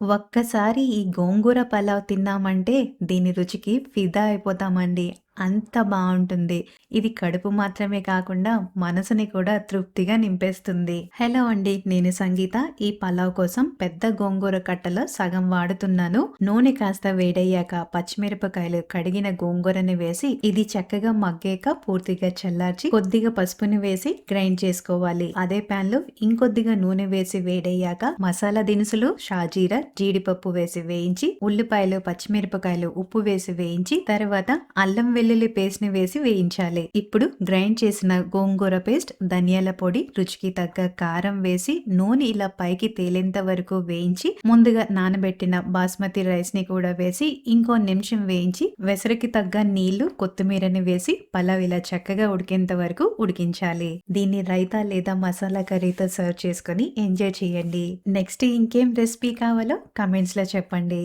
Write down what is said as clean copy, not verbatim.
ఒక్కసారి ఈ గోంగూర పలావ్ తిన్నామంటే దీని రుచికి ఫిదా అయిపోతామండి. అంత బావుంటుంది. ఇది కడుపు మాత్రమే కాకుండా మనసుని కూడా తృప్తిగా నింపేస్తుంది. హలో అండి. నేను సంగీత. ఈ పలావ్ కోసం పెద్ద గోంగూర కట్టలో సగం వాడుతున్నాను. నూనె కాస్త వేడయ్యాక పచ్చిమిరపకాయలు, కడిగిన గోంగూరని వేసి ఇది చక్కగా మగ్గాక పూర్తిగా చల్లార్చి కొద్దిగా పసుపుని వేసి గ్రైండ్ చేసుకోవాలి. అదే పాన్ లో ఇంకొద్దిగా నూనె వేసి వేడయ్యాక మసాలా దినుసులు, షాజీరా, జీడిపప్పు వేసి వేయించి ఉల్లిపాయలు, పచ్చిమిరపకాయలు, ఉప్పు వేసి వేయించి తర్వాత అల్లం వెల్లుల్లి పేస్ట్ ని వేసి వేయించాలి. ఇప్పుడు గ్రైండ్ చేసిన గోంగూర పేస్ట్, ధనియాల పొడి, రుచికి తగ్గ కారం వేసి నూనె ఇలా పైకి తేలేంత వరకు వేయించి ముందుగా నానబెట్టిన బాస్మతి రైస్ ని కూడా వేసి ఇంకో నిమిషం వేయించి వెసరికి తగ్గ నీళ్లు, కొత్తిమీరని వేసి పలావ్ ఇలా చక్కగా ఉడికేంత వరకు ఉడికించాలి. దీన్ని రైతా లేదా మసాలా కర్రీతో సర్వ్ చేసుకొని ఎంజాయ్ చేయండి. నెక్స్ట్ ఇంకేం రెసిపీ కావాలో కమెంట్స్ లో చెప్పండి.